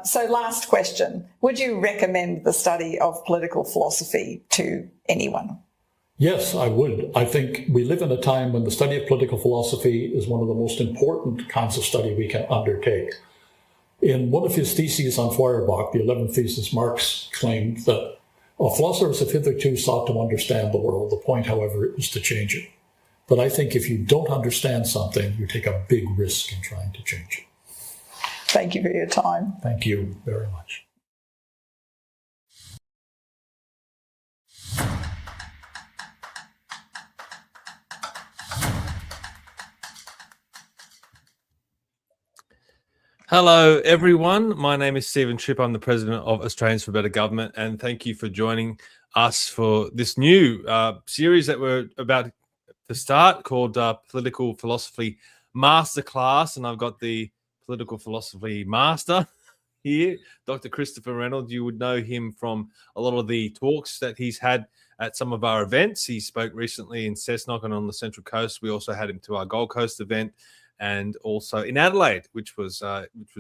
So last question, would you recommend the study of political philosophy to anyone? Yes, I would. I think we live in a time when the study of political philosophy is one of the most important kinds of study we can undertake. In one of his theses on Feuerbach, the 11th thesis, Marx claimed that philosophers have hitherto sought to understand the world. The point, however, is to change it. But I think if you don't understand something, you take a big risk in trying to change it. Thank you for your time. Thank you very much. Hello, everyone. My name is Stephen Tripp. I'm the president of Australians for Better Government, and thank you for joining us for this new series that we're about to start called Political Philosophy Masterclass. And I've got the Political Philosophy Master here, Dr. Christopher Reynolds. You would know him from a lot of the talks that he's had at some of our events. He spoke recently in Cessnock and on the Central Coast. We also had him to our Gold Coast event, and also in Adelaide, which was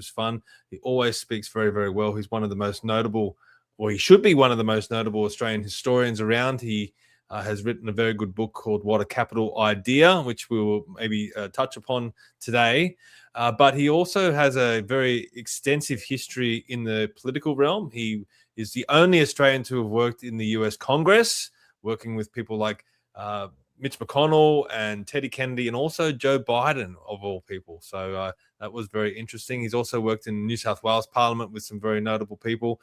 fun. He always speaks very, very well. He's one of the most notable, or he should be one of the most notable Australian historians around. He has written a very good book called What a Capital Idea, which we will maybe touch upon today. But he also has a very extensive history in the political realm. He is the only Australian to have worked in the US Congress, working with people like Mitch McConnell and Teddy Kennedy, and also Joe Biden, of all people. So that was very interesting. He's also worked in New South Wales Parliament with some very notable people.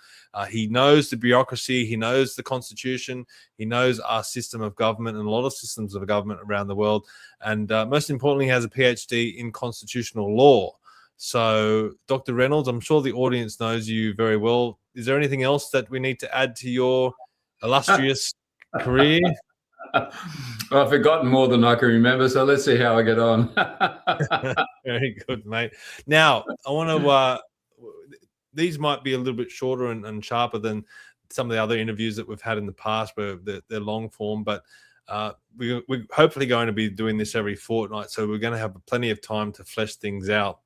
He knows the bureaucracy. He knows the Constitution. He knows our system of government and a lot of systems of government around the world. And most importantly, he has a PhD in constitutional law. So, Dr. Reynolds, I'm sure the audience knows you very well. Is there anything else that we need to add to your illustrious career? Well, I've forgotten more than I can remember, so let's see how I get on. Very good, mate. Now, I want to, these might be a little bit shorter and sharper than some of the other interviews that we've had in the past, where they're long form, but we're hopefully going to be doing this every fortnight, so we're going to have plenty of time to flesh things out.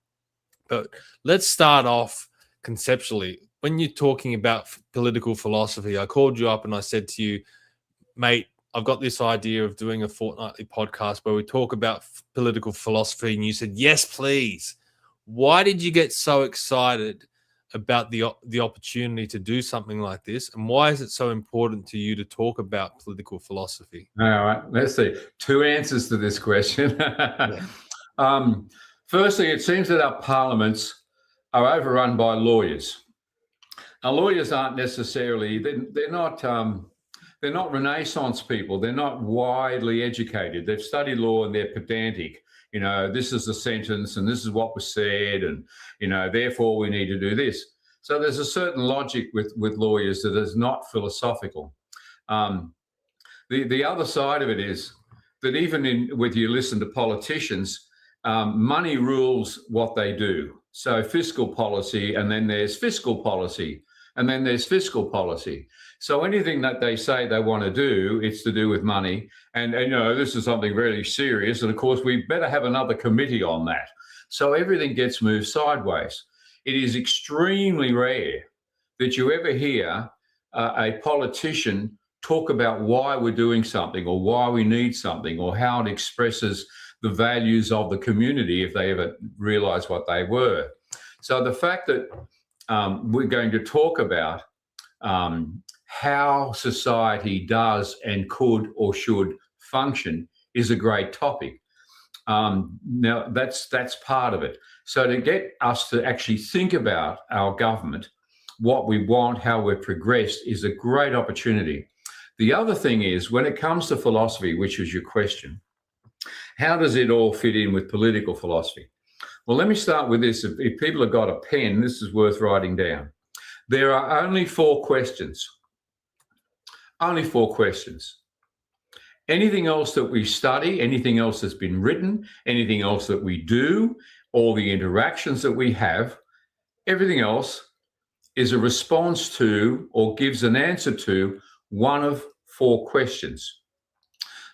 But let's start off conceptually. When you're talking about political philosophy, I called you up and I said to you, mate, I've got this idea of doing a fortnightly podcast where we talk about political philosophy, and you said, yes, please. Why did you get so excited about the opportunity to do something like this, and why is it so important to you to talk about political philosophy? All right, let's see. Two answers to this question. Yeah. Firstly, it seems that our parliaments are overrun by lawyers. Now, lawyers aren't necessarily, they're not Renaissance people. They're not widely educated. They've studied law and they're pedantic. You know, this is the sentence and this is what was said, and, you know, therefore we need to do this. So there's a certain logic with lawyers that is not philosophical. The other side of it is that even with you listen to politicians, money rules what they do. So fiscal policy, and then there's fiscal policy, and then there's fiscal policy. So anything that they say they want to do, it's to do with money. And you know, this is something really serious. And of course, we better have another committee on that. So everything gets moved sideways. It is extremely rare that you ever hear a politician talk about why we're doing something, or why we need something, or how it expresses the values of the community, if they ever realize what they were. So the fact that we're going to talk about how society does and could or should function is a great topic. Now, that's part of it. So to get us to actually think about our government, what we want, how we've progressed, is a great opportunity. The other thing is, when it comes to philosophy, which is your question, how does it all fit in with political philosophy? Well, let me start with this. If people have got a pen, this is worth writing down. There are only 4 questions. Only 4 questions. Anything else that we study, anything else that's been written, anything else that we do, all the interactions that we have, everything else is a response to, or gives an answer to, one of 4 questions.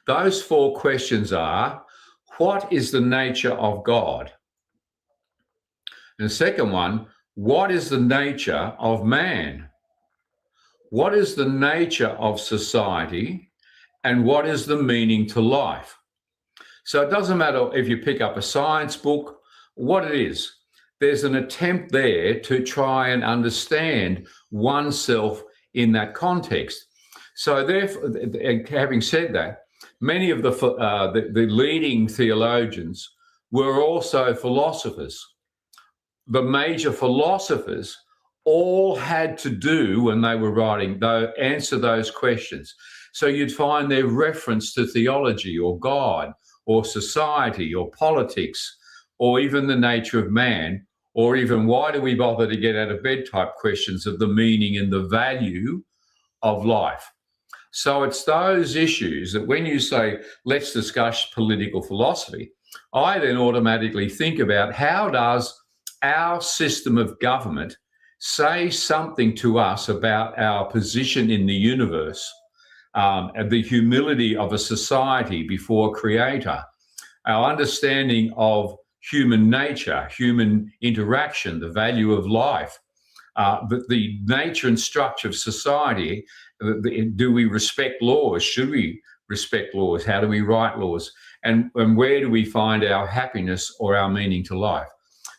Those 4 questions are, what is the nature of God? And the second one, what is the nature of man? What is the nature of society? And what is the meaning to life? So it doesn't matter if you pick up a science book, what it is. There's an attempt there to try and understand oneself in that context. So therefore, having said that, many of the leading theologians were also philosophers. The major philosophers all had to do, when they were writing, answer those questions. So you'd find their reference to theology or God or society or politics or even the nature of man, or even why do we bother to get out of bed type questions of the meaning and the value of life. So it's those issues that when you say, let's discuss political philosophy, I then automatically think about how does our system of government say something to us about our position in the universe, and the humility of a society before Creator, our understanding of human nature, human interaction, the value of life, the nature and structure of society. Do we respect laws? Should we respect laws? How do we write laws? And where do we find our happiness or our meaning to life?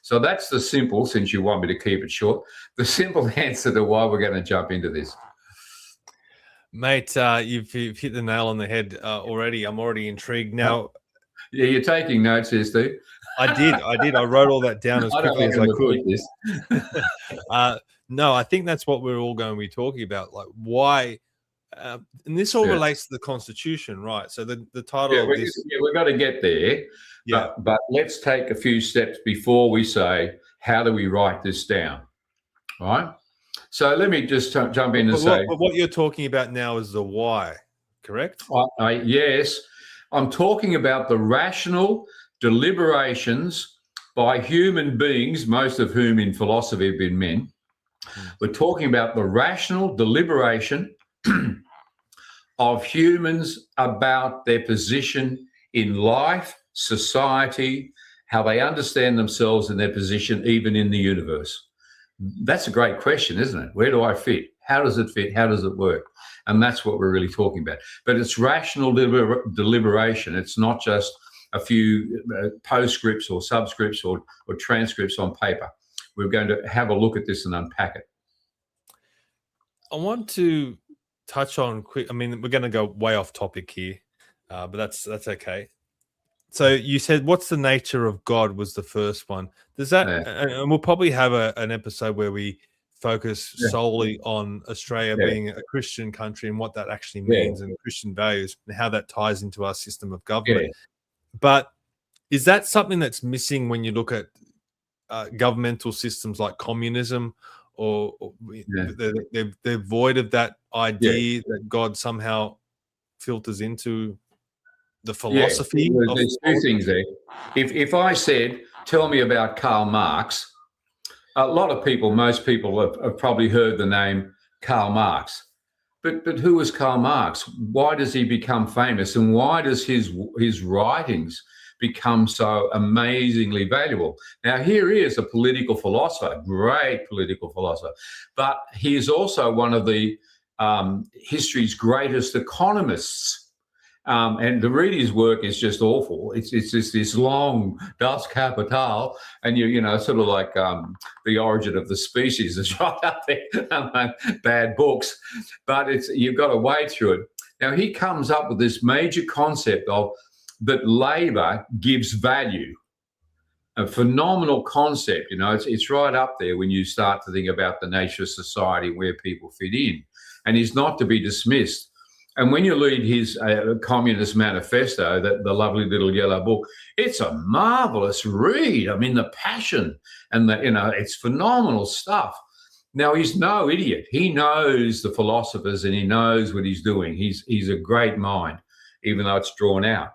So that's the simple, since you want me to keep it short, the simple answer to why we're going to jump into this. Mate, you've hit the nail on the head already. I'm already intrigued now. Yeah, you're taking notes here, Steve. I did. I wrote all that down as quickly as I could. No, I think that's what we're all going to be talking about. Like why, and this all relates to the Constitution, right? So the title of this. Yeah, we've got to get there. Yeah. But let's take a few steps before we say, how do we write this down? All right. So let me just jump in and say. But what you're talking about now is the why, correct? Yes. I'm talking about the rational deliberations by human beings, most of whom in philosophy have been men. We're talking about the rational deliberation of humans about their position in life, society, how they understand themselves and their position even in the universe. That's a great question, isn't it? Where do I fit? How does it fit? How does it work? And that's what we're really talking about. But it's rational deliberation. It's not just a few postscripts or subscripts or transcripts on paper. We're going to have a look at this and unpack it. I want to touch on quick. I mean, we're going to go way off topic here, but that's okay. So you said, what's the nature of God was the first one. Does that, and we'll probably have an episode where we focus solely on Australia being a Christian country and what that actually means and Christian values and how that ties into our system of government. But is that something that's missing when you look at governmental systems like communism, or they're void of that idea that God somehow filters into the philosophy? There's two things there. If I said, tell me about Karl Marx, a lot of people, most people have probably heard the name Karl Marx. But who was Karl Marx? Why does he become famous? And why does his writings become so amazingly valuable? Now, here he is, a political philosopher, great political philosopher, but he is also one of the history's greatest economists. And to read his work is just awful. It's just this long Das Kapital, and you know, sort of like The Origin of the Species is right up there. Bad books, but you've got to wade through it. Now he comes up with this major concept of that labour gives value. A phenomenal concept, you know. It's right up there when you start to think about the nature of society, where people fit in, and he's not to be dismissed. And when you read his Communist Manifesto, the lovely little yellow book, it's a marvelous read. I mean, the passion and it's phenomenal stuff. Now, he's no idiot. He knows the philosophers and he knows what he's doing. He's a great mind, even though it's drawn out.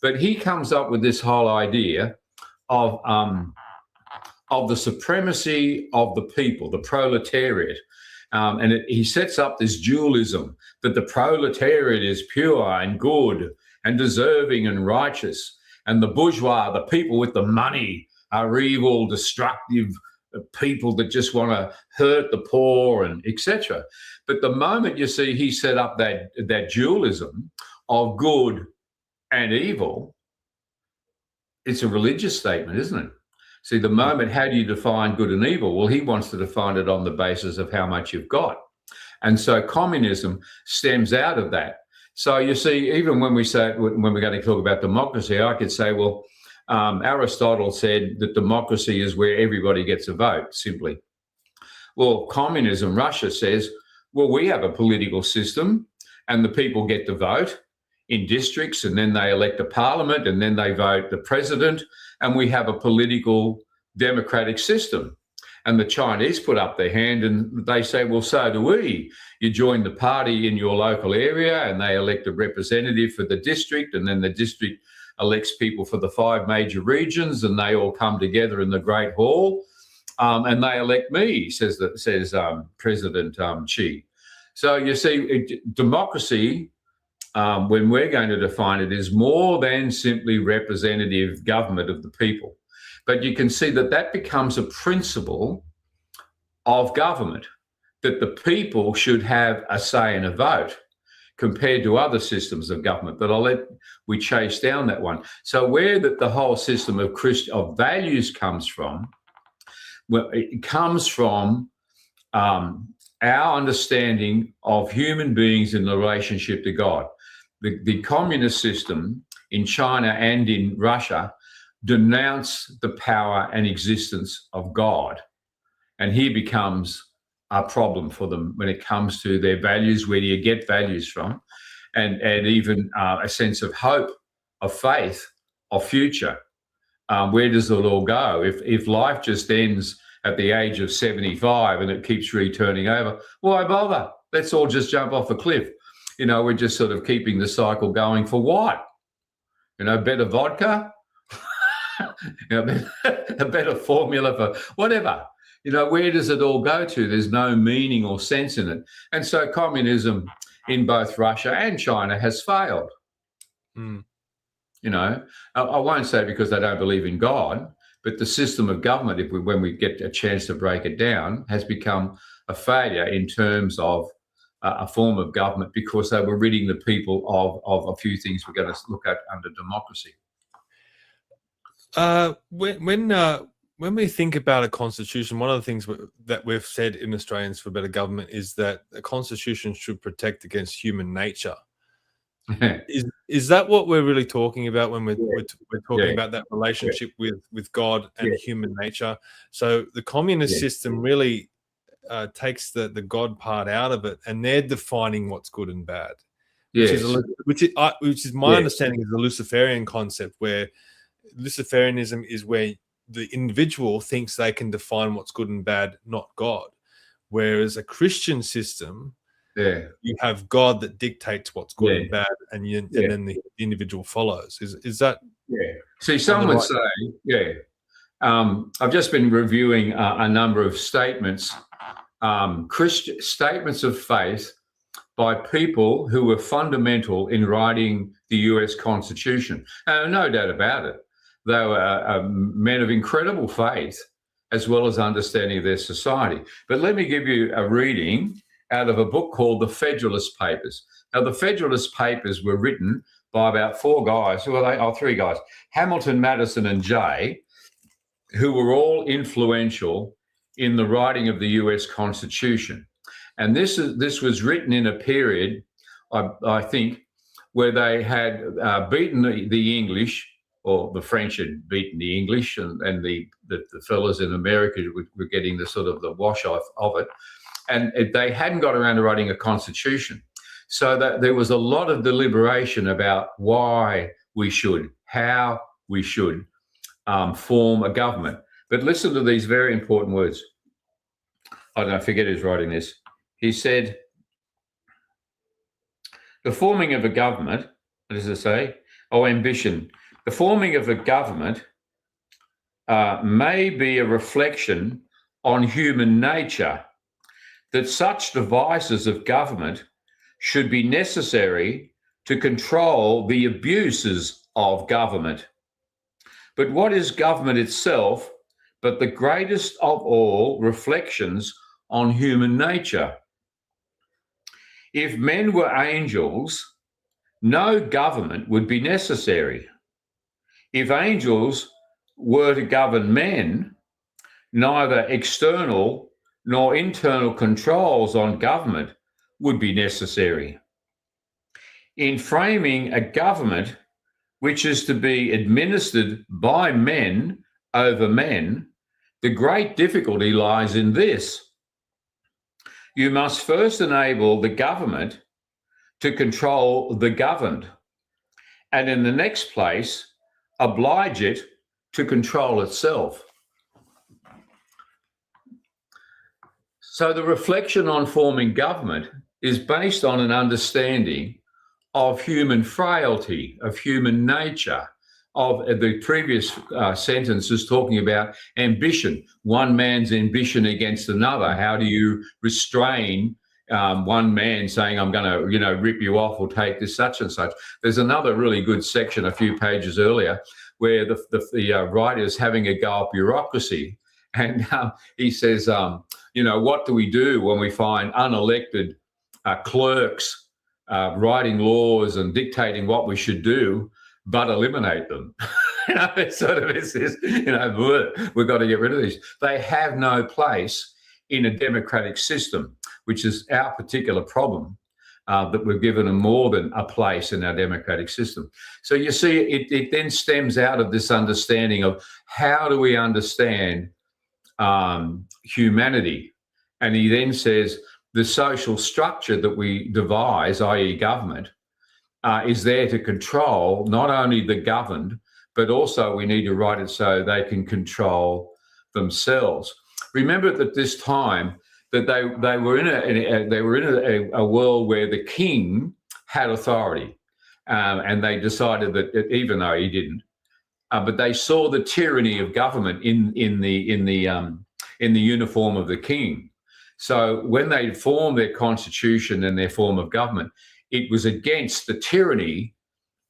But he comes up with this whole idea of the supremacy of the people, the proletariat. He sets up this dualism that the proletariat is pure and good and deserving and righteous, and the bourgeois, the people with the money, are evil, destructive, people that just want to hurt the poor and etc. But the moment you see he set up that dualism of good and evil, it's a religious statement, isn't it? See, the moment, how do you define good and evil? Well, he wants to define it on the basis of how much you've got. And so communism stems out of that. So you see, even when we're going to talk about democracy, I could say, well, Aristotle said that democracy is where everybody gets a vote, simply. Well, communism, Russia says, well, we have a political system and the people get to vote in districts, and then they elect a parliament, and then they vote the president, and we have a political democratic system. And the Chinese put up their hand and they say, well, so do we. You join the party in your local area and they elect a representative for the district, and then the district elects people for the 5 major regions, and they all come together in the Great Hall, and they elect me, says President Xi. So you see, democracy, when we're going to define it, is more than simply representative government of the people. But you can see that becomes a principle of government, that the people should have a say in a vote compared to other systems of government. But we chase down that one. So where the whole system of values comes from, well, it comes from our understanding of human beings in relationship to God. The communist system in China and in Russia denounce the power and existence of God. And here becomes a problem for them when it comes to their values. Where do you get values from? And even a sense of hope, of faith, of future. Where does it all go? If life just ends at the age of 75 and it keeps returning over, why bother? Let's all just jump off a cliff. We're just sort of keeping the cycle going for what? Better vodka? A better formula for whatever. Where does it all go to? There's no meaning or sense in it. And so communism in both Russia and China has failed. I won't say because they don't believe in God, but the system of government, when we get a chance to break it down, has become a failure in terms of a form of government, because they were ridding the people of a few things we're going to look at under democracy. When we think about a constitution, one of the things that we've said in Australians for Better Government is that a constitution should protect against human nature. Is that what we're really talking about when we're talking about that relationship with God and human nature? So the communist system really takes the God part out of it, and they're defining what's good and bad, which is my understanding is the Luciferian concept, where Luciferianism is where the individual thinks they can define what's good and bad, not God. Whereas a Christian system, you have God that dictates what's good and bad, and then the individual follows. Is that? Yeah. See, some would say, I've just been reviewing a number of statements, Christian statements of faith by people who were fundamental in writing the US Constitution. No doubt about it. They were men of incredible faith as well as understanding of their society. But let me give you a reading out of a book called The Federalist Papers. Now, the Federalist Papers were written by about 4 guys, 3 guys, Hamilton, Madison, and Jay, who were all influential in the writing of the US Constitution. And this was written in a period, I think, where they had beaten the English, or the French had beaten the English, and the fellas in America were getting the sort of the wash off of it. And they hadn't got around to writing a constitution. So that there was a lot of deliberation about why we should, how we should form a government. But listen to these very important words. I forget who's writing this. He said, the forming of a government, what does it say? Ambition. The forming of a government may be a reflection on human nature, that such devices of government should be necessary to control the abuses of government. But what is government itself but the greatest of all reflections on human nature. If men were angels, no government would be necessary. If angels were to govern men, neither external nor internal controls on government would be necessary. In framing a government which is to be administered by men over men, the great difficulty lies in this. You must first enable the government to control the governed, and in the next place, oblige it to control itself. So the reflection on forming government is based on an understanding of human frailty, of human nature, of the previous sentence is talking about ambition, one man's ambition against another. How do you restrain one man saying, I'm going to, rip you off or take this such and such? There's another really good section a few pages earlier where the writer is having a go at bureaucracy. And he says, what do we do when we find unelected clerks writing laws and dictating what we should do, but eliminate them? It's this, we've got to get rid of these. They have no place in a democratic system, which is our particular problem, that we've given them more than a place in our democratic system. So you see, it then stems out of this understanding of how do we understand humanity. And he then says the social structure that we devise, i.e. government, is there to control not only the governed, but also we need to write it so they can control themselves. Remember that at this time that they were in a world where the king had authority, and they decided that even though he didn't, but they saw the tyranny of government in the uniform of the king. So when they formed their constitution and their form of government, it was against the tyranny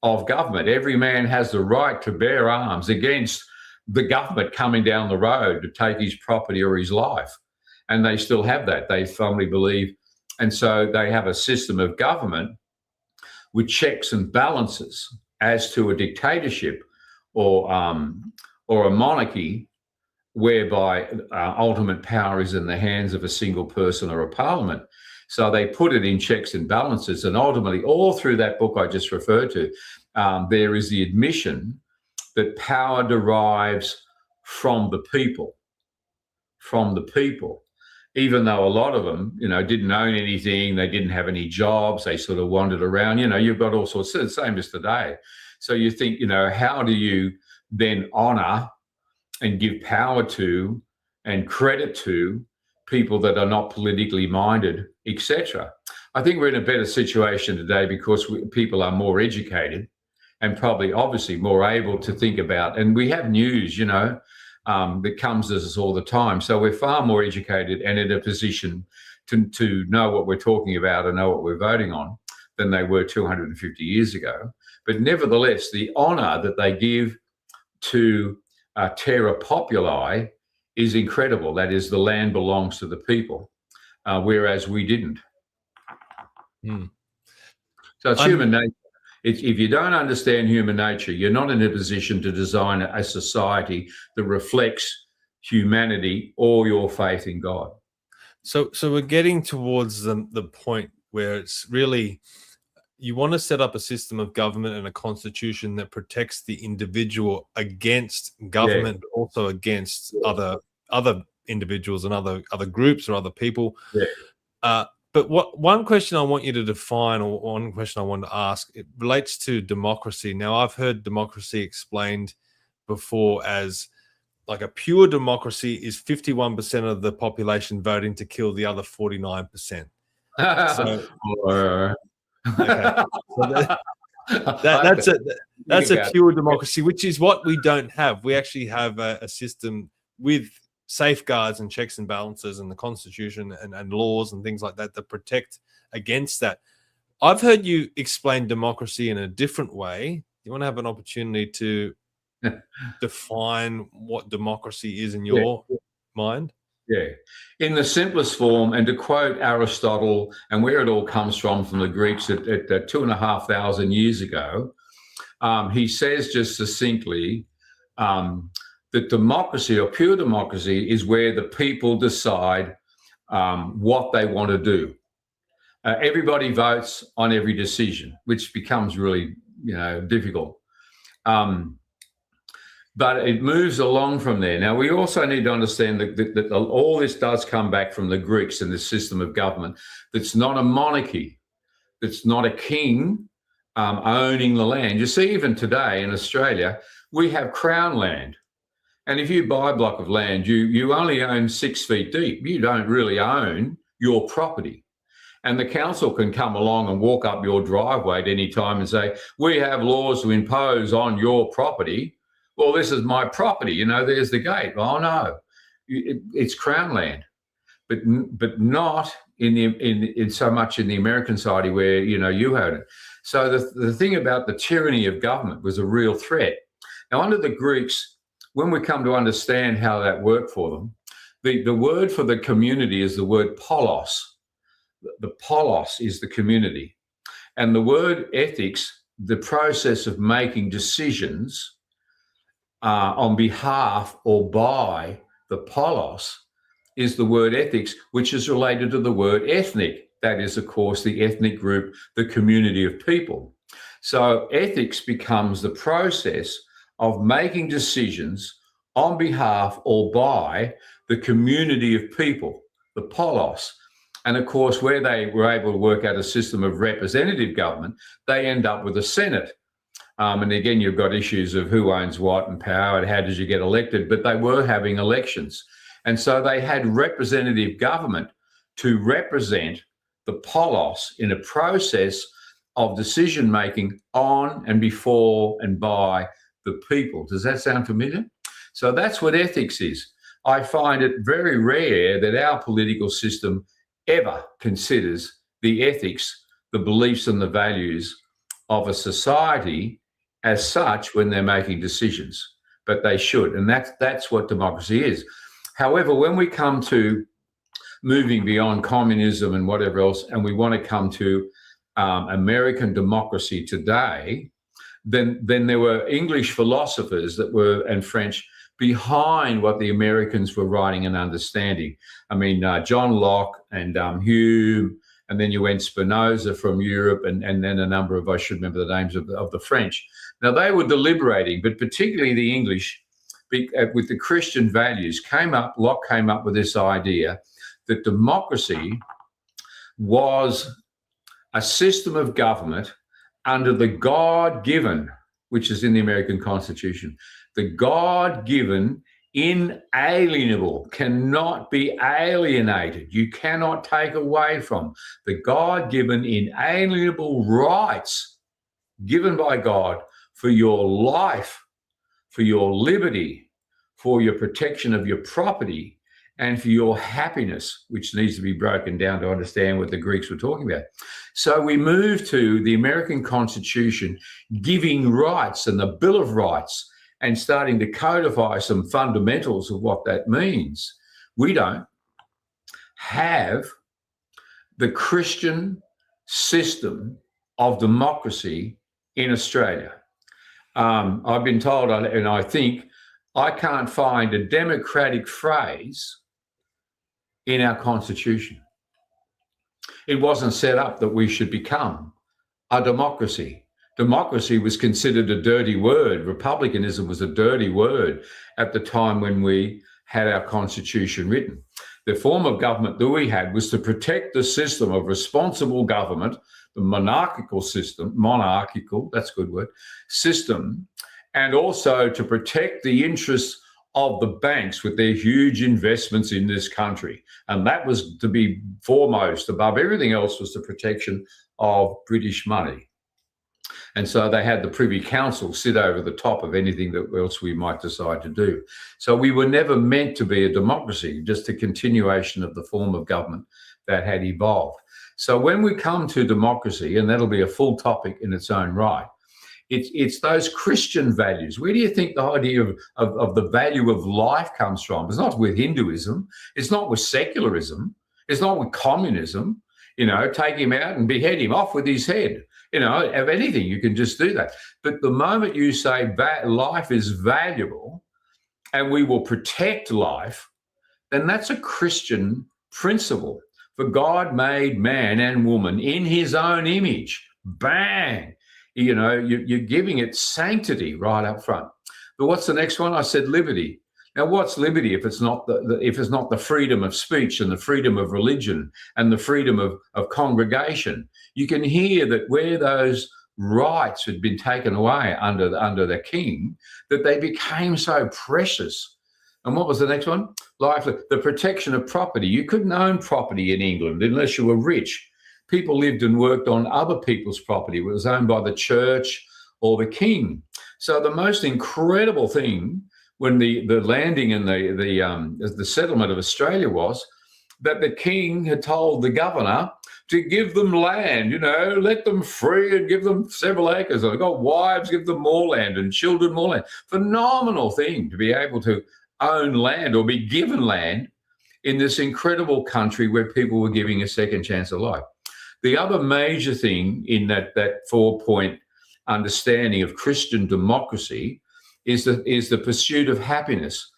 of government. Every man has the right to bear arms against the government coming down the road to take his property or his life. And they still have that. They firmly believe. And so they have a system of government with checks and balances. As to a dictatorship or a monarchy, whereby ultimate power is in the hands of a single person or a parliament. So they put it in checks and balances. And ultimately, all through that book I just referred to, there is the admission that power derives from the people, even though a lot of them, didn't own anything, they didn't have any jobs, they sort of wandered around, you've got all sorts, the same as today. So you think, how do you then honour and give power to and credit to people that are not politically minded, etc.? I think we're in a better situation today because people are more educated and probably obviously more able to think about, and we have news, that comes to us all the time. So we're far more educated and in a position to know what we're talking about and know what we're voting on than they were 250 years ago. But nevertheless, the honour that they give to terra populi is incredible. That is, the land belongs to the people, whereas we didn't. So it's human nature. If you don't understand human nature, you're not in a position to design a society that reflects humanity or your faith in God. So we're getting towards the point where it's really, you want to set up a system of government and a constitution that protects the individual against government, but also against other individuals and other groups or other people. But one question I want you to define, or one question I want to ask, it relates to democracy. Now, I've heard democracy explained before as like a pure democracy is 51% of the population voting to kill the other 49%. So, that's a pure democracy, which is what we don't have. We actually have a system with safeguards and checks and balances and the constitution and laws and things like that that protect against that. I've heard you explain democracy in a different way. You want to have an opportunity to define what democracy is in your mind? Yeah. In the simplest form, and to quote Aristotle, and where it all comes from the Greeks at 2,500 years ago, he says just succinctly that democracy, or pure democracy, is where the people decide what they want to do. Everybody votes on every decision, which becomes really, difficult. But it moves along from there. Now, we also need to understand that all this does come back from the Greeks and this system of government that's not a monarchy, that's not a king owning the land. You see, even today in Australia, we have crown land. And if you buy a block of land, you only own 6 feet deep. You don't really own your property. And the council can come along and walk up your driveway at any time and say, we have laws to impose on your property. Well, this is my property, there's the gate. Oh, no, it's crown land, but not in so much in the American side where, you own it. So the thing about the tyranny of government was a real threat. Now, under the Greeks, when we come to understand how that worked for them, the word for the community is the word polos. The polos is the community. And the word ethics, the process of making decisions on behalf or by the polos, is the word ethics, which is related to the word ethnic. That is, of course, the ethnic group, the community of people. So ethics becomes the process of making decisions on behalf or by the community of people, the polos. And of course, where they were able to work out a system of representative government, they end up with a Senate. And again, you've got issues of who owns what and power and how did you get elected, but they were having elections. And so they had representative government to represent the polos in a process of decision-making on and before and by the people. Does that sound familiar? So that's what ethics is. I find it very rare that our political system ever considers the ethics, the beliefs and the values of a society as such when they're making decisions, but they should. And that's what democracy is. However, when we come to moving beyond communism and whatever else, and we want to come to American democracy today, then there were English philosophers and French behind what the Americans were writing and understanding. I mean, John Locke and Hume, and then you went Spinoza from Europe, and then a number of, I should remember the names of the French. Now, they were deliberating, but particularly the English, with the Christian values, Locke came up with this idea that democracy was a system of government under the God-given, which is in the American Constitution, the God-given, inalienable, cannot be alienated. You cannot take away from the God-given, inalienable rights given by God for your life, for your liberty, for your protection of your property, and for your happiness, which needs to be broken down to understand what the Greeks were talking about. So we move to the American Constitution giving rights and the Bill of Rights and starting to codify some fundamentals of what that means. We don't have the Christian system of democracy in Australia. I've been told, and I think, I can't find a democratic phrase in our Constitution. It wasn't set up that we should become a democracy. Democracy was considered a dirty word. Republicanism was a dirty word at the time when we had our Constitution written. The form of government that we had was to protect the system of responsible government, the monarchical, that's a good word, system, and also to protect the interests of the banks with their huge investments in this country. And that was to be foremost. Above everything else was the protection of British money. And so they had the Privy Council sit over the top of anything that else we might decide to do. So we were never meant to be a democracy, just a continuation of the form of government that had evolved. So when we come to democracy, and that'll be a full topic in its own right, It's those Christian values. Where do you think the idea of the value of life comes from? It's not with Hinduism. It's not with secularism. It's not with communism. Take him out and behead him, off with his head. Of anything, you can just do that. But the moment you say life is valuable and we will protect life, then that's a Christian principle. For God made man and woman in his own image. Bang! You're giving it sanctity right up front. But what's the next one? I said liberty. Now, what's liberty if it's not the freedom of speech and the freedom of religion and the freedom of congregation? You can hear that where those rights had been taken away under the king, that they became so precious. And what was the next one? Life, the protection of property. You couldn't own property in England unless you were rich. People lived and worked on other people's property. It was owned by the church or the king. So the most incredible thing when the landing and the settlement of Australia was that the king had told the governor to give them land, let them free and give them several acres. They've got wives, give them more land, and children more land. Phenomenal thing to be able to own land or be given land in this incredible country where people were giving a second chance of life. The other major thing in that 4-point understanding of Christian democracy is the pursuit of happiness.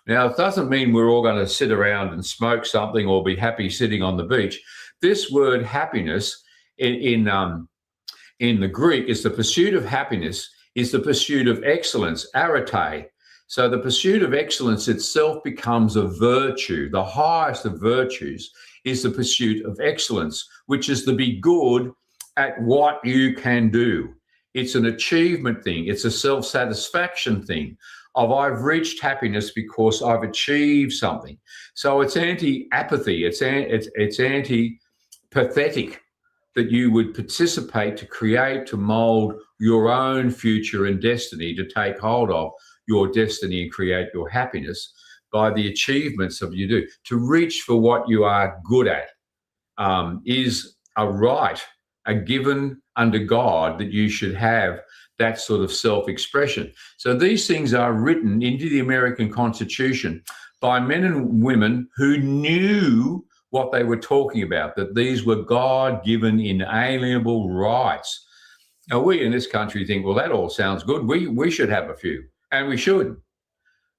Now, it doesn't mean we're all going to sit around and smoke something or be happy sitting on the beach. This word happiness in the Greek is the pursuit of happiness, is the pursuit of excellence, arete. So the pursuit of excellence itself becomes a virtue. The highest of virtues is the pursuit of excellence, which is to be good at what you can do. It's an achievement thing. It's a self-satisfaction thing of I've reached happiness because I've achieved something. So it's anti-apathy. It's anti-pathetic that you would participate to create, to mold your own future and destiny, to take hold of your destiny and create your happiness by the achievements of you do. To reach for what you are good at is a right, a given under God that you should have that sort of self-expression. So these things are written into the American Constitution by men and women who knew what they were talking about, that these were God-given inalienable rights. Now, we in this country think, well, that all sounds good. We should have a few, and we should.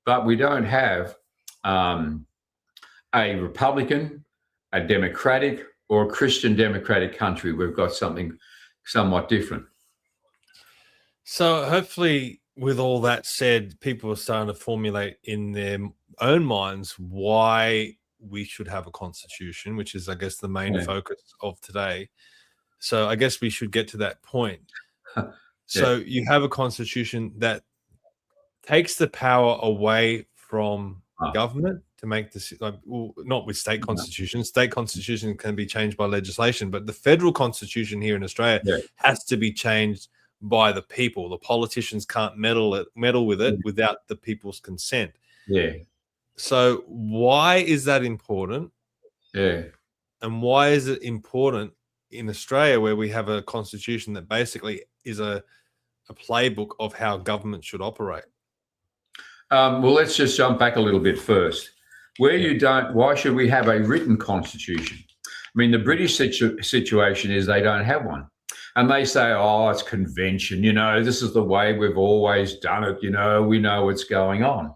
But we don't have a Republican, a Democratic, or a Christian democratic country. We've got something somewhat different. So hopefully with all that said, people are starting to formulate in their own minds why we should have a constitution, which is, I guess, the main focus of today. So I guess we should get to that point. So you have a constitution that takes the power away from government to make this, not with state constitutions. State constitution can be changed by legislation, but the federal constitution here in Australia has to be changed by the people. The politicians can't meddle with it without the people's consent. Yeah. So why is that important? Yeah. And why is it important in Australia, where we have a constitution that basically is a playbook of how government should operate? Well, let's just jump back a little bit first. Why should we have a written constitution? I mean, the British situation is they don't have one. And they say, oh, it's convention, this is the way we've always done it, we know what's going on.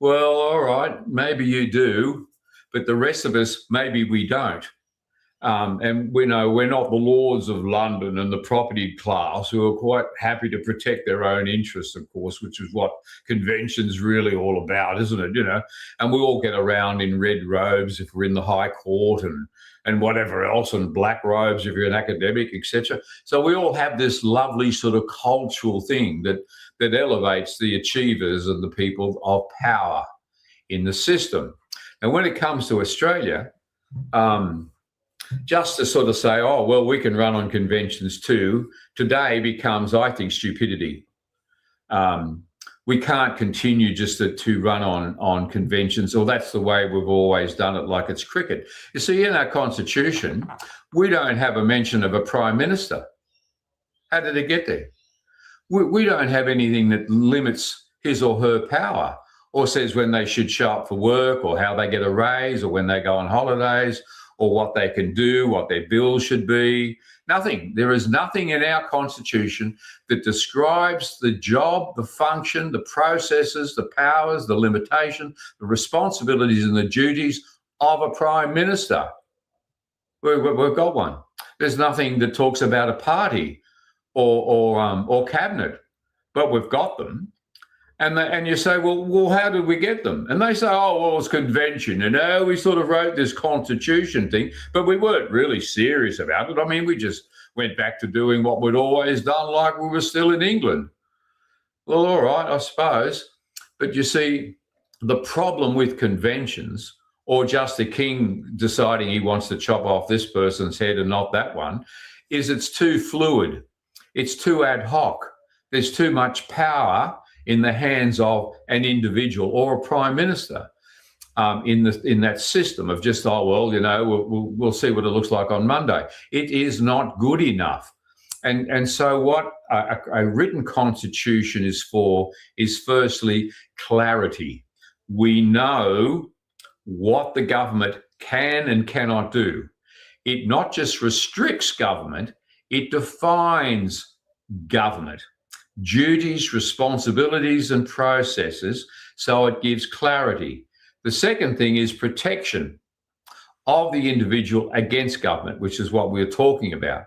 Well, all right, maybe you do, but the rest of us, maybe we don't. And we know we're not the lords of London and the property class who are quite happy to protect their own interests, of course, which is what convention's really all about, isn't it? And we all get around in red robes if we're in the High Court and whatever else, and black robes if you're an academic, etc. So we all have this lovely sort of cultural thing that elevates the achievers and the people of power in the system. And when it comes to Australia, just to sort of say, oh, well, we can run on conventions too, today becomes, I think, stupidity. We can't continue just to run on conventions, or that's the way we've always done it, like it's cricket. You see, in our constitution, we don't have a mention of a prime minister. How did it get there? we don't have anything that limits his or her power or says when they should show up for work or how they get a raise or when they go on holidays or what they can do, what their bills should be. Nothing. There is nothing in our Constitution that describes the job, the function, the processes, the powers, the limitations, the responsibilities and the duties of a Prime Minister. We've got one. There's nothing that talks about a party or cabinet, but we've got them. And you say, well, how did we get them? And they say, oh, well, it's convention. We sort of wrote this constitution thing, but we weren't really serious about it. I mean, we just went back to doing what we'd always done like we were still in England. Well, all right, I suppose. But you see, the problem with conventions or just the king deciding he wants to chop off this person's head and not that one is it's too fluid. It's too ad hoc. There's too much power in the hands of an individual or a prime minister in that system of just, we'll see what it looks like on Monday. It is not good enough. And so what a written constitution is for is firstly clarity. We know what the government can and cannot do. It not just restricts government, it defines government. Duties, responsibilities, and processes, so it gives clarity. The second thing is protection of the individual against government, which is what we're talking about.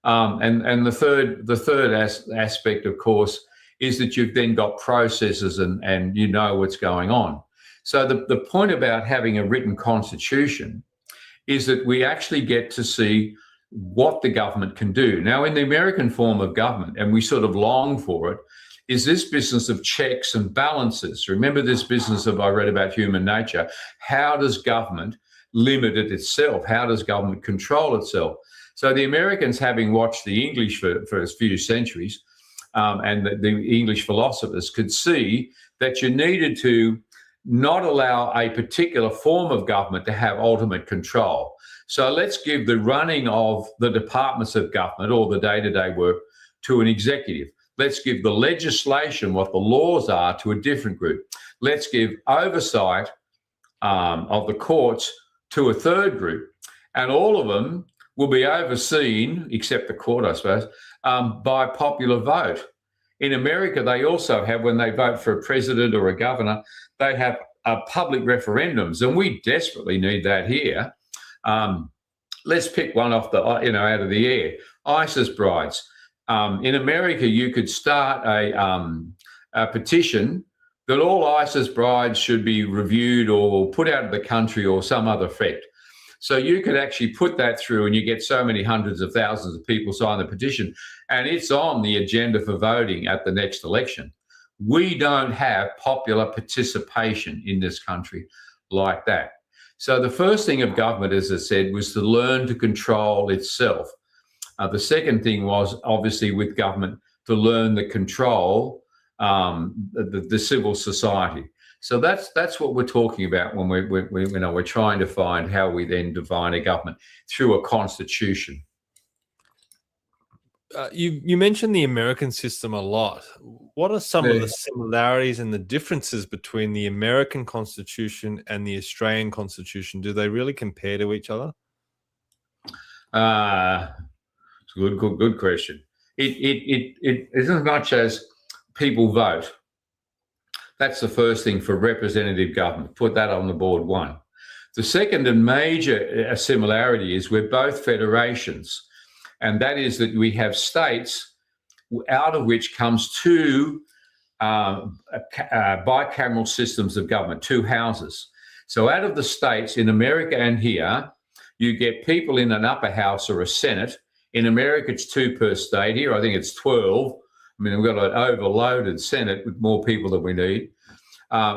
And the third aspect, of course, is that you've then got processes and you know what's going on. So the point about having a written constitution is that we actually get to see what the government can do. Now, in the American form of government, and we sort of long for it, is this business of checks and balances. Remember this business of I read about human nature. How does government limit it itself? How does government control itself? So the Americans, having watched the English for a few centuries, and the English philosophers could see that you needed to not allow a particular form of government to have ultimate control. So let's give the running of the departments of government or the day-to-day work to an executive. Let's give the legislation, what the laws are, to a different group. Let's give oversight of the courts to a third group. And all of them will be overseen, except the court, I suppose, by popular vote. In America, they also have, when they vote for a president or a governor, they have public referendums, and we desperately need that here. Let's pick one off out of the air. ISIS brides. In America, you could start a petition that all ISIS brides should be reviewed or put out of the country or some other effect. So you could actually put that through and you get so many hundreds of thousands of people sign the petition and it's on the agenda for voting at the next election. We don't have popular participation in this country like that. So the first thing of government, as I said, was to learn to control itself. The second thing was obviously with government to learn to control the civil society. So that's what we're talking about when we're trying to find how we then define a government through a constitution. You mentioned the American system a lot. What are some of the similarities and the differences between the American Constitution and the Australian Constitution? Do they really compare to each other? It's a good question. It isn't as much as people vote. That's the first thing for representative government. Put that on the board one. The second and major similarity is we're both federations. And that is that we have states out of which comes two bicameral systems of government, two houses. So out of the states in America and here, you get people in an upper house or a Senate. In America, it's 2 per state. Here, I think it's 12. I mean, we've got an overloaded Senate with more people than we need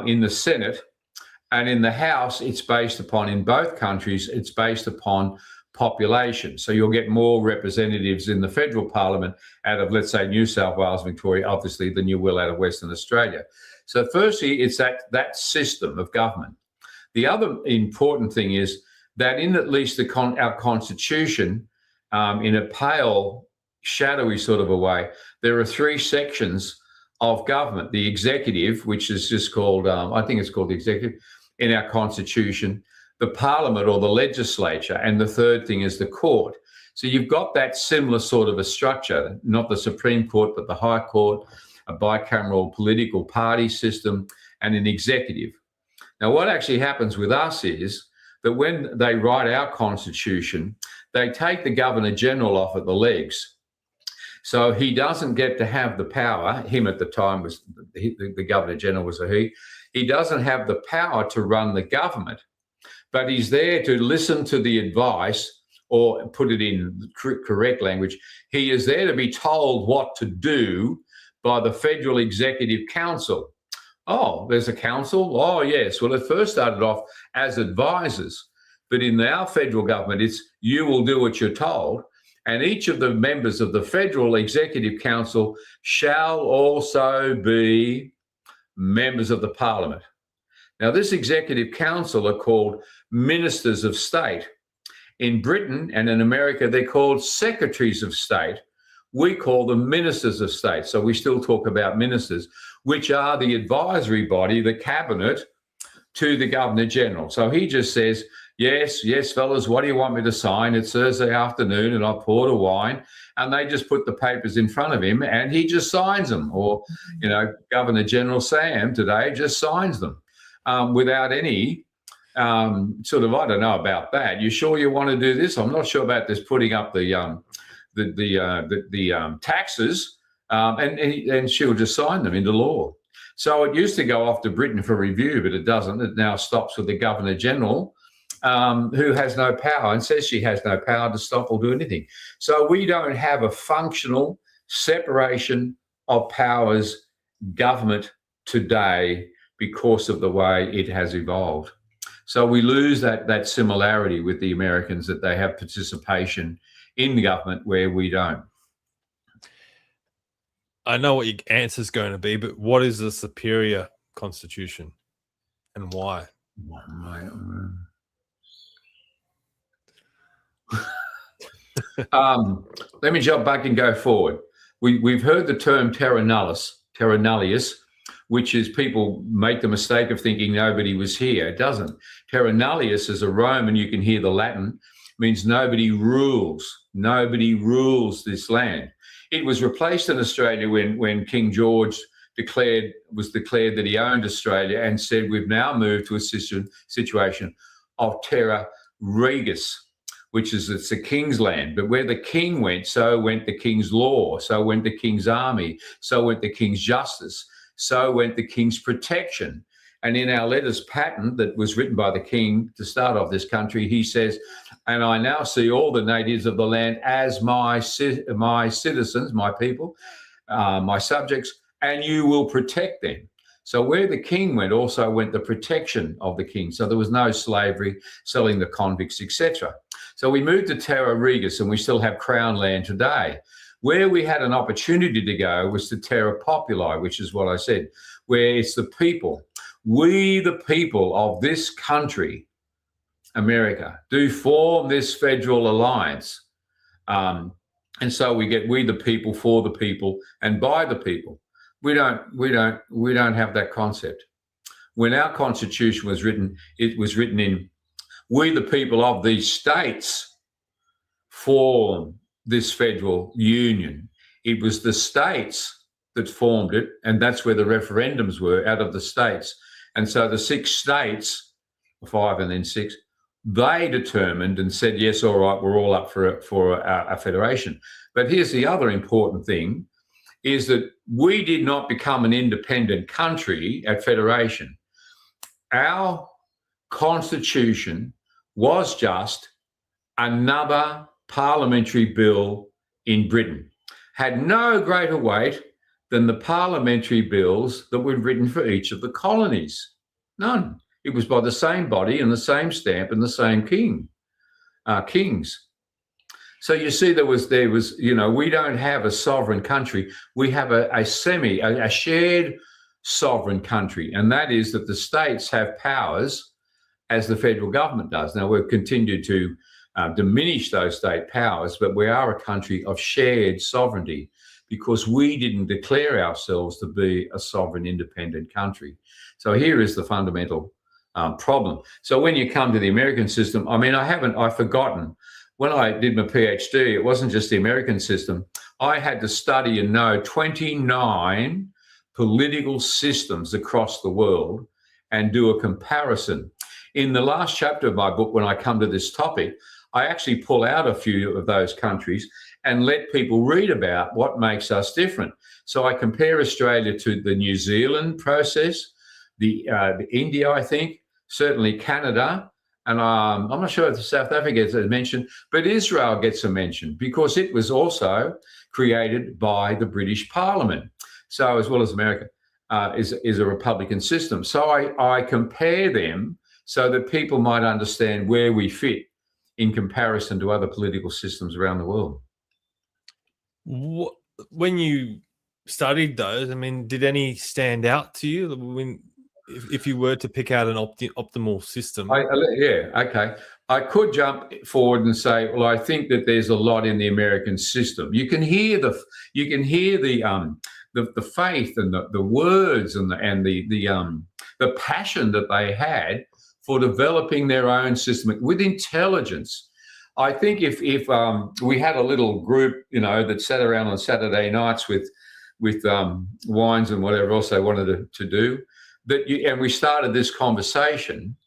in the Senate. And in the House, it's based upon, in both countries, it's based upon population. So you'll get more representatives in the federal parliament out of, let's say, New South Wales, Victoria, obviously, than you will out of Western Australia. So firstly, it's that system of government. The other important thing is that in at least our constitution, in a pale shadowy sort of a way, there are three sections of government: the executive, which is just called, I think it's called the executive in our constitution, the parliament or the legislature, and the third thing is the court. So you've got that similar sort of a structure, not the Supreme Court, but the High Court, a bicameral political party system, and an executive. Now, what actually happens with us is that when they write our constitution, they take the Governor General off at the legs. So he doesn't get to have the power. Him at the time was, the Governor General was a he. He doesn't have the power to run the government, but he's there to listen to the advice, or put it in correct language, he is there to be told what to do by the Federal Executive Council. Oh, there's a council? Oh, yes. Well, it first started off as advisors, but in our federal government, it's you will do what you're told. And each of the members of the Federal Executive Council shall also be members of the Parliament. Now, this Executive Council are called Ministers of State. In Britain and in America, they're called Secretaries of State. We call them Ministers of State. So we still talk about ministers, which are the advisory body, the cabinet, to the Governor General. So he just says, yes, fellas, what do you want me to sign? It's Thursday afternoon and I've poured a wine. And they just put the papers in front of him and he just signs them. Or, Governor General Sam today just signs them without any sort of, I don't know about that. You sure you want to do this? I'm not sure about this putting up the taxes, and she'll just sign them into law. So it used to go off to Britain for review, but it doesn't. It now stops with the Governor General, who has no power and says she has no power to stop or do anything. So we don't have a functional separation of powers government today because of the way it has evolved. So we lose that similarity with the Americans, that they have participation in the government where we don't. I know what your answer is going to be, but what is the superior constitution and why? Let me jump back and go forward. We've heard the term terra nullius, which is people make the mistake of thinking nobody was here. It doesn't. Terra nullius is a Roman, you can hear the Latin, means nobody rules. Nobody rules this land. It was replaced in Australia when King George was declared that he owned Australia and said we've now moved to a situation of terra regis, which is it's the king's land. But where the king went, so went the king's law, so went the king's army, so went the king's justice, so went the king's protection. And in our letters patent that was written by the king to start off this country, he says, and I now see all the natives of the land as my citizens, my people, my subjects, and you will protect them. So where the king went, also went the protection of the king. So there was no slavery, selling the convicts, etc. So we moved to terra regis, and we still have crown land today. Where we had an opportunity to go was to terra populi, which is what I said, where it's the people. We, the people of this country, America, do form this federal alliance. And so we get we the people, for the people, and by the people. We don't have that concept. When our Constitution was written, it was written in we the people of these states form this federal union. It was the states that formed it, and that's where the referendums were, out of the states. And so the 6 states, 5 and then 6, they determined and said, yes, all right, we're all up for a federation. But here's the other important thing, is that we did not become an independent country at federation. Our constitution was just another parliamentary bill in Britain. Had no greater weight than the parliamentary bills that were written for each of the colonies. None. It was by the same body and the same stamp and the same kings. So you see, there was, we don't have a sovereign country. We have a shared sovereign country, and that is that the states have powers as the federal government does. Now, we've continued to diminish those state powers, but we are a country of shared sovereignty because we didn't declare ourselves to be a sovereign, independent country. So here is the fundamental problem. So when you come to the American system, I mean, I've forgotten. When I did my PhD, it wasn't just the American system. I had to study and know 29 political systems across the world and do a comparison. In the last chapter of my book, when I come to this topic, I actually pull out a few of those countries and let people read about what makes us different. So I compare Australia to the New Zealand process, the India, I think, certainly Canada, and I'm not sure if South Africa gets a mention, but Israel gets a mention because it was also created by the British Parliament. So as well as America is a republican system. So I compare them so that people might understand where we fit in comparison to other political systems around the world. When you studied those, I mean, did any stand out to you? When, if you were to pick out an optimal system? Okay. I could jump forward and say, well, I think that there's a lot in the American system. You can hear the faith and the words and the passion that they had for developing their own system with intelligence. I think if we had a little group, that sat around on Saturday nights with wines and whatever else they wanted to do, and we started this conversation,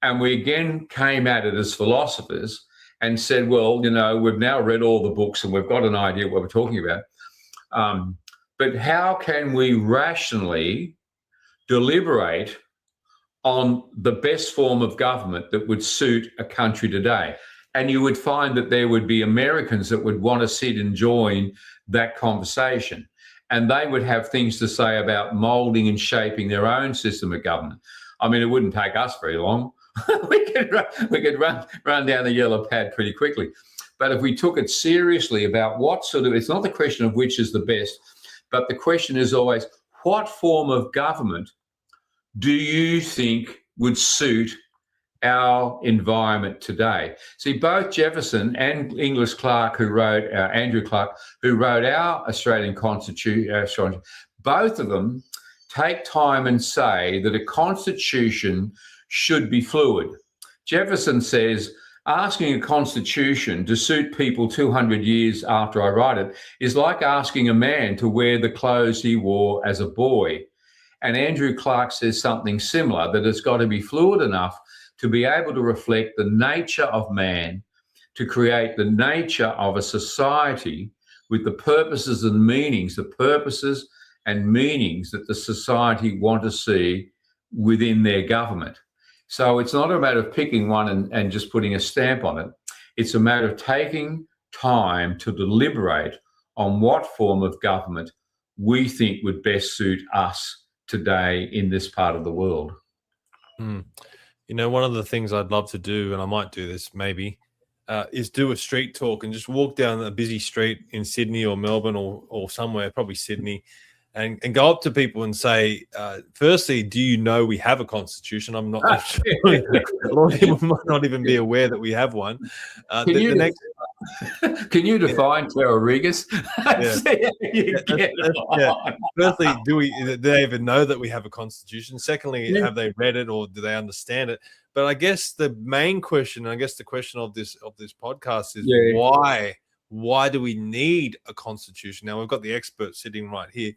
and we again came at it as philosophers and said, well, we've now read all the books and we've got an idea what we're talking about. But how can we rationally deliberate on the best form of government that would suit a country today? And you would find that there would be Americans that would want to sit and join that conversation. And they would have things to say about moulding and shaping their own system of government. I mean, it wouldn't take us very long. we could run down the yellow pad pretty quickly. But if we took it seriously about it's not the question of which is the best, but the question is always, what form of government do you think would suit our environment today? See, both Jefferson and English Clark, Andrew Clark, who wrote our Australian Constitution, both of them take time and say that a constitution should be fluid. Jefferson says, asking a constitution to suit people 200 years after I write it is like asking a man to wear the clothes he wore as a boy. And Andrew Clark says something similar, that it's got to be fluid enough to be able to reflect the nature of man, to create the nature of a society with the purposes and meanings that the society want to see within their government. So it's not a matter of picking one and just putting a stamp on it. It's a matter of taking time to deliberate on what form of government we think would best suit us today in this part of the world. One of the things I'd love to do, and I might do this maybe, is do a street talk and just walk down a busy street in Sydney or Melbourne or somewhere, probably Sydney, and go up to people and say, firstly, do you know we have a constitution? I'm not sure. A lot of people might not even be aware that we have one. Can you define terra regis? Firstly, do they even know that we have a constitution? Secondly, have they read it or do they understand it? But I guess the main question, the question of this podcast is why do we need a constitution? Now we've got the expert sitting right here.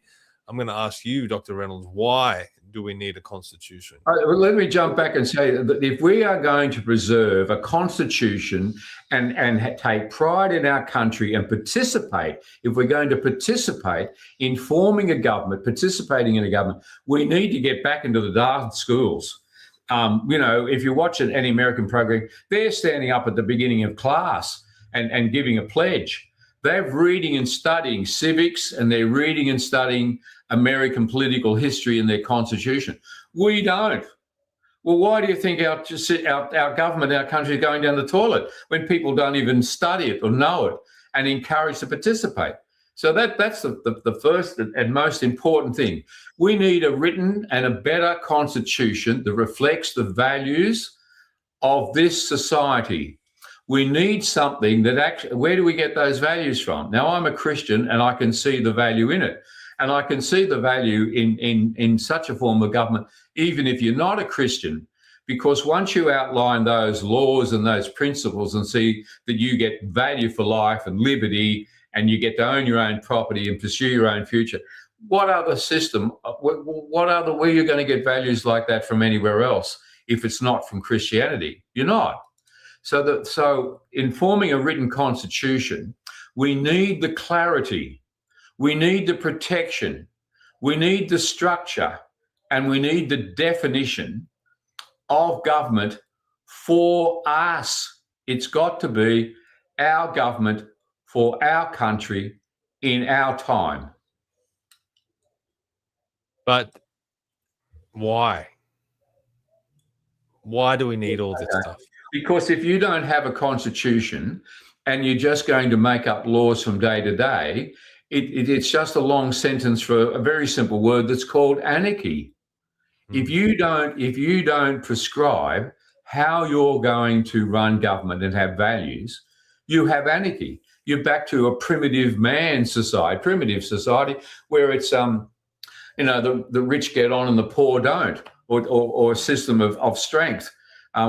I'm going to ask you, Dr. Reynolds, why do we need a constitution? Let me jump back and say that if we are going to preserve a constitution and take pride in our country and participate, if we're going to participate in forming a government, participating in a government, we need to get back into the darn schools. If you watch any American program, they're standing up at the beginning of class and giving a pledge. They're reading and studying civics, and they're reading and studying American political history and their constitution. We don't. Well, why do you think our government, our country is going down the toilet when people don't even study it or know it and encourage to participate? So that's the first and most important thing. We need a written and a better constitution that reflects the values of this society. We need something that actually, where do we get those values from? Now, I'm a Christian and I can see the value in it. And I can see the value in such a form of government, even if you're not a Christian, because once you outline those laws and those principles and see that you get value for life and liberty, and you get to own your own property and pursue your own future, what other system, what other way you're going to get values like that from anywhere else if it's not from Christianity? You're not. So in forming a written constitution, we need the clarity, we need the protection, we need the structure, and we need the definition of government for us. It's got to be our government for our country in our time. But why? Why do we need all this stuff? Because if you don't have a constitution and you're just going to make up laws from day to day, it's just a long sentence for a very simple word that's called anarchy. If you don't prescribe how you're going to run government and have values, you have anarchy. You're back to a primitive society where it's the rich get on and the poor don't, or a system of strength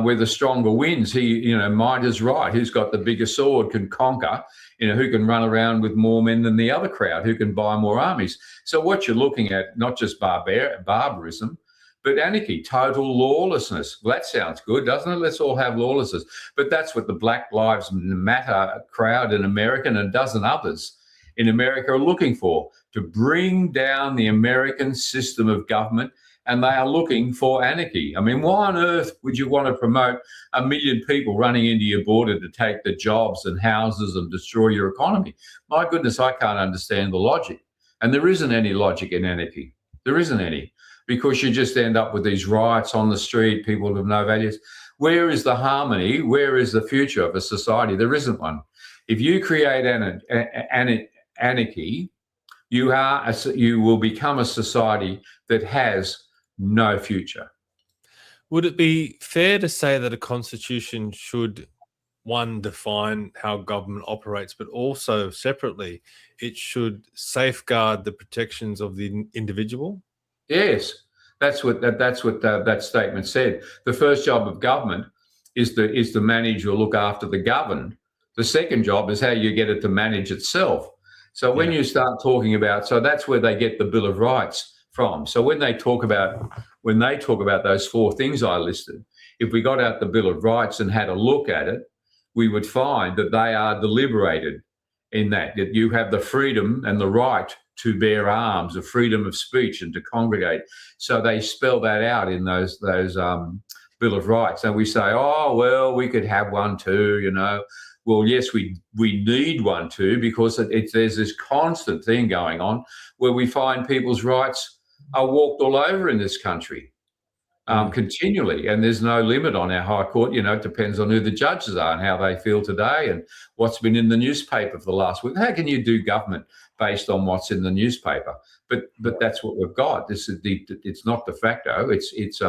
where the stronger wins. Might is right. Who's got the bigger sword can conquer. Who can run around with more men than the other crowd, who can buy more armies. So what you're looking at, not just barbarism, but anarchy, total lawlessness. Well, that sounds good, doesn't it? Let's all have lawlessness. But that's what the Black Lives Matter crowd in America and a dozen others in America are looking for, to bring down the American system of government, and they are looking for anarchy. I mean, why on earth would you want to promote 1 million people running into your border to take the jobs and houses and destroy your economy? My goodness, I can't understand the logic. And there isn't any logic in anarchy. There isn't any, because you just end up with these riots on the street, people with no values. Where is the harmony? Where is the future of a society? There isn't one. If you create anarchy, you will become a society that has no future. Would it be fair to say that a constitution should, one, define how government operates, but also separately, it should safeguard the protections of the individual? Yes, that's what that statement said. The first job of government is to manage or look after the governed. The second job is how you get it to manage itself. So when you start talking about, so that's where they get the Bill of Rights from. So when they talk about those four things I listed, if we got out the Bill of Rights and had a look at it, we would find that they are deliberated in that you have the freedom and the right to bear arms, the freedom of speech and to congregate. So they spell that out in those Bill of Rights. And we say, oh, well, we could have one too, Well, yes, we need one too, because there's this constant thing going on where we find people's rights are walked all over in this country continually, and there's no limit on our High Court. It depends on who the judges are and how they feel today and what's been in the newspaper for the last week. How can you do government based on what's in the newspaper? But that's what we've got. It's not de facto. It's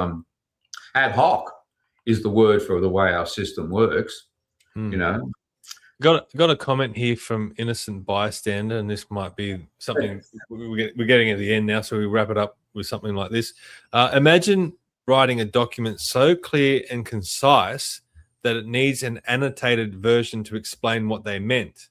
ad hoc is the word for the way our system works. Got a comment here from Innocent Bystander, and this might be something we're getting at the end now, so we wrap it up with something like this. Imagine writing a document so clear and concise that it needs an annotated version to explain what they meant.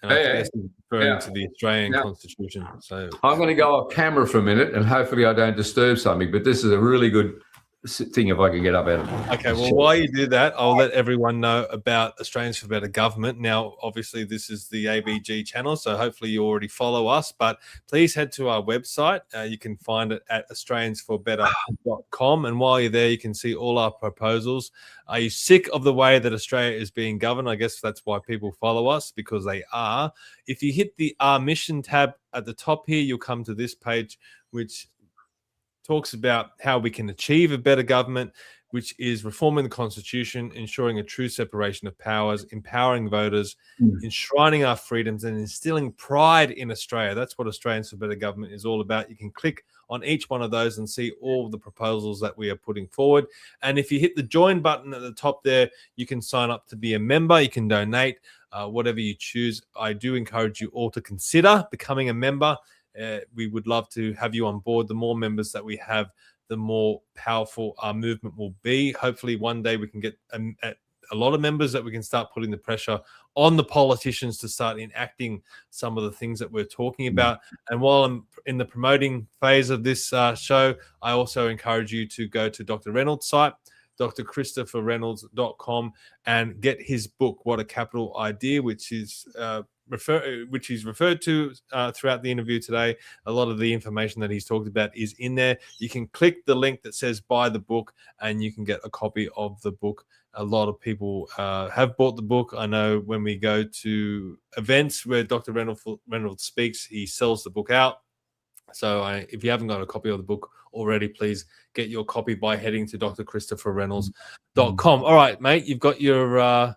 And I guess referring to the Australian Constitution. So I'm going to go off camera for a minute, and hopefully I don't disturb something, but this is a really good thing if I can get up out of it. Okay, well, while you do that, I'll let everyone know about Australians for Better Government. Now, obviously, this is the ABG channel, so hopefully you already follow us, but please head to our website. You can find it at australiansforbetter.com, and while you're there, you can see all our proposals. Are you sick of the way that Australia is being governed? I guess that's why people follow us, because they are. If you hit the Our Mission tab at the top here, you'll come to this page, which talks about how we can achieve a better government. which is reforming the Constitution, ensuring a true separation of powers, empowering voters, enshrining our freedoms, and instilling pride in Australia. That's what Australians for Better Government is all about. You can click on each one of those and see all the proposals that we are putting forward. And if you hit the join button at the top there, you can sign up to be a member. You can donate, whatever you choose. I do encourage you all to consider becoming a member. We would love to have you on board. The more members that we have, the more powerful our movement will be. Hopefully one day we can get a lot of members that we can start putting the pressure on the politicians to start enacting some of the things that we're talking about. And while I'm in the promoting phase of this show, I also encourage you to go to Dr. Reynolds' site, drchristopherreynolds.com, and get his book, What a Capital Idea, which is referred to throughout the interview today. A lot of the information that he's talked about is in there. You can click the link that says buy the book and you can get a copy of the book. A lot of people have bought the book. I know when we go to events where Dr. Reynolds speaks, he sells the book out. So if you haven't got a copy of the book already, please get your copy by heading to drchristopherreynolds.com. All right, mate, you've got your...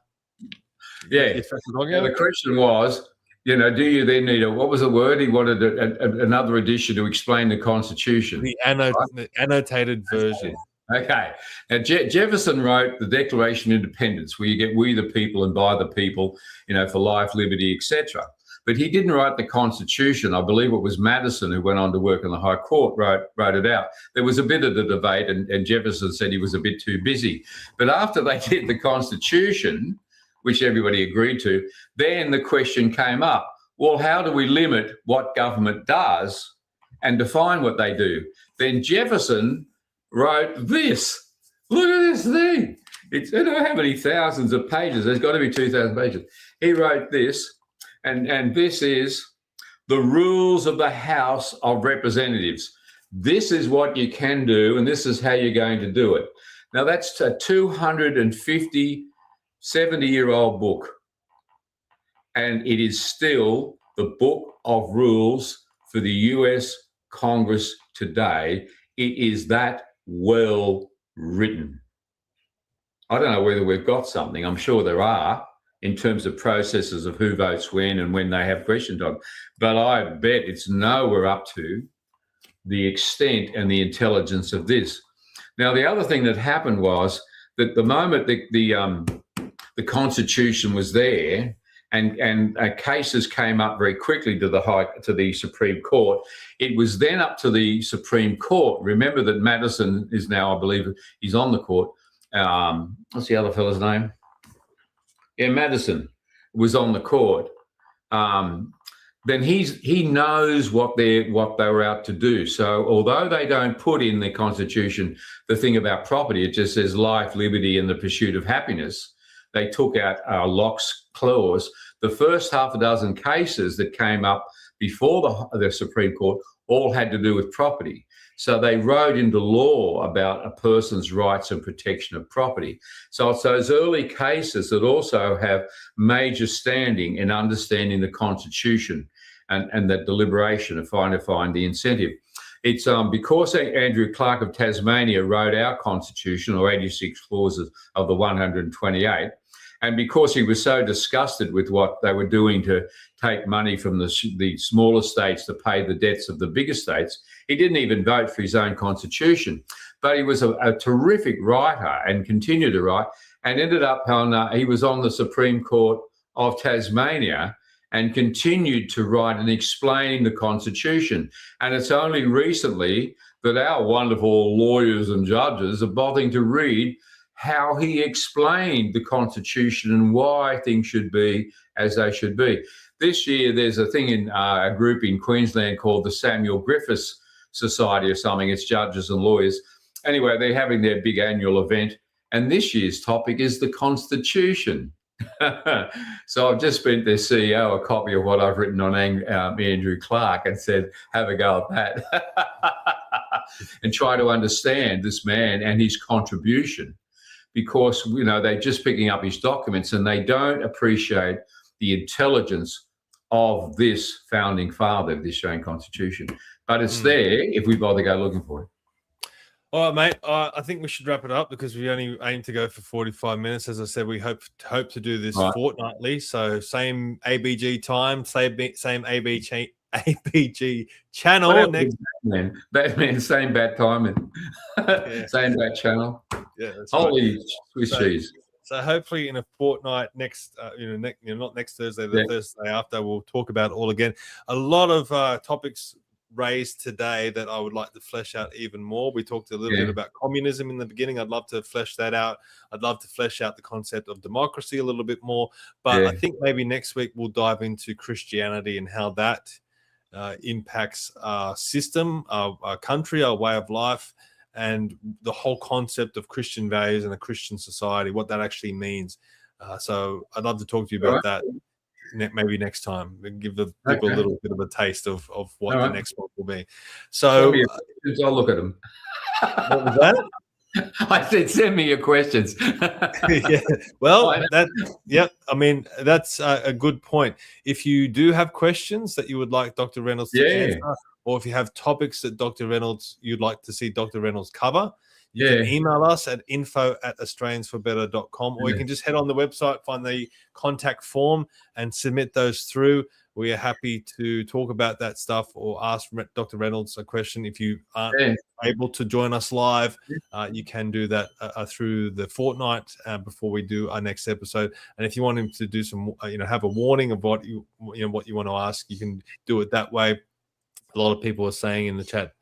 The question was, do you then need what was the word? He wanted another edition to explain the Constitution. The annotated version. Okay. Now, Jefferson wrote the Declaration of Independence, where you get we the people and by the people, for life, liberty, etc. But he didn't write the Constitution. I believe it was Madison, who went on to work in the High Court, wrote it out. There was a bit of the debate, and Jefferson said he was a bit too busy. But after they did the Constitution, which everybody agreed to, then the question came up, well, how do we limit what government does and define what they do? Then Jefferson wrote this. Look at this thing. It's, I don't know how many thousands of pages. There's got to be 2,000 pages. He wrote this, and this is the rules of the House of Representatives. This is what you can do, and this is how you're going to do it. Now, that's a 70-year-old book, and it is still the book of rules for the US Congress today. It is that well written. I don't know whether we've got something. I'm sure there are in terms of processes of who votes when and when they have question time, but I bet it's nowhere up to the extent and the intelligence of this. Now, the other thing that happened was that the moment the Constitution was there, and cases came up very quickly to the Supreme Court. It was then up to the Supreme Court. Remember that Madison is now, I believe, he's on the court. What's the other fellow's name? Yeah, Madison was on the court. Then he knows what they were out to do. So although they don't put in the Constitution the thing about property, it just says life, liberty, and the pursuit of happiness. They took out Locke's clause. The first half a dozen cases that came up before the Supreme Court all had to do with property. So they wrote into law about a person's rights and protection of property. So it's those early cases that also have major standing in understanding the Constitution and that deliberation of trying to find the incentive. It's because Andrew Clark of Tasmania wrote our Constitution, or 86 clauses of the 128, and because he was so disgusted with what they were doing to take money from the smaller states to pay the debts of the bigger states, he didn't even vote for his own Constitution. But he was a terrific writer and continued to write, and ended up he was on the Supreme Court of Tasmania and continued to write and explain the Constitution. And it's only recently that our wonderful lawyers and judges are bothering to read how he explained the Constitution and why things should be as they should be. This year, there's a thing in a group in Queensland called the Samuel Griffiths Society or something. It's judges and lawyers. Anyway, they're having their big annual event. And this year's topic is the Constitution. So I've just sent their CEO a copy of what I've written on Andrew Clark and said, have a go at that. And try to understand this man and his contribution, because, they're just picking up his documents and they don't appreciate the intelligence of this founding father of the Australian Constitution. But it's there if we bother go looking for it. All right, mate. I think we should wrap it up because we only aim to go for 45 minutes. As I said, we hope to do this Right. fortnightly. So same ABG time, same ABG channel. Whatever, Next, Batman, same bad timing, Yeah. same bad channel. Yeah, that's right. Holy Swiss cheese. So hopefully in a fortnight, next, not next Thursday, the Thursday after, we'll talk about it all again. A lot of topics raised today that I would like to flesh out even more. We talked a little bit about communism in the beginning. I'd love to flesh that out. I'd love to flesh out the concept of democracy a little bit more. But I think maybe next week we'll dive into Christianity and how that impacts our system, our country, our way of life, and the whole concept of Christian values and a Christian society, what that actually means. So I'd love to talk to you about that maybe next time. Give the people a little bit of a taste of what the next one will be. So I'll look at them. What was that? I said, send me your questions. Yeah. Well, I mean, that's a good point. If you do have questions that you would like Dr. Reynolds to answer, or if you have topics that you'd like to see Dr. Reynolds cover, you can email us at info@australiansforbetter.com, or you can just head on the website, find the contact form and submit those through. We are happy to talk about that stuff or ask Dr. Reynolds a question. If you aren't able to join us live, you can do that through the fortnight before we do our next episode. And if you want him to do some, have a warning of what you want to ask, you can do it that way. A lot of people are saying in the chat,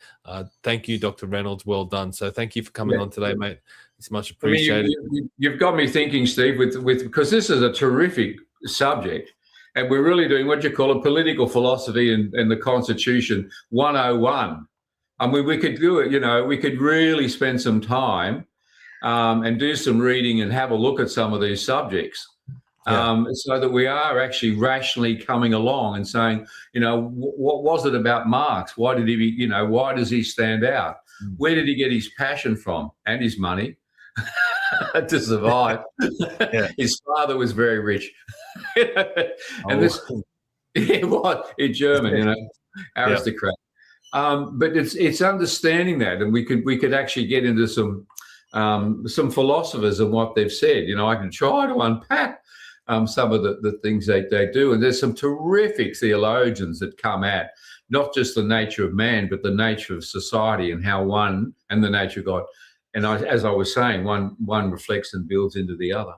thank you, Dr. Reynolds. Well done. So thank you for coming on today, mate. It's much appreciated. You've got me thinking, Steve, with because this is a terrific subject. And we're really doing what you call a political philosophy and the Constitution 101. I mean, we could do it, we could really spend some time and do some reading and have a look at some of these subjects. So that we are actually rationally coming along and saying, what was it about Marx? Why did he, why does he stand out? Where did he get his passion from and his money to survive? His father was very rich. And he was in German, aristocrat. But it's understanding that, and we could actually get into some philosophers and what they've said. I can try to unpack some of the things they do. And there's some terrific theologians that come at not just the nature of man, but the nature of society and how one and the nature of God. And as I was saying, one reflects and builds into the other.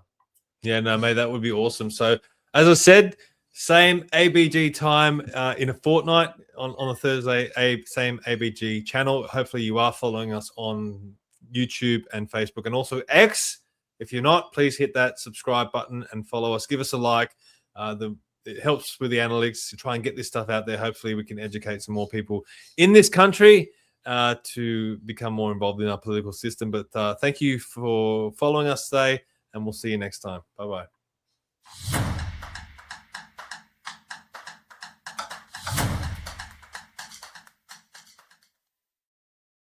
Yeah, no, mate, that would be awesome. So as I said, same ABG time in a fortnight on a Thursday, same ABG channel. Hopefully you are following us on YouTube and Facebook and also X. If you're not, please hit that subscribe button and follow us. Give us a like. It helps with the analytics to try and get this stuff out there. Hopefully we can educate some more people in this country to become more involved in our political system. But thank you for following us today, and we'll see you next time. Bye-bye.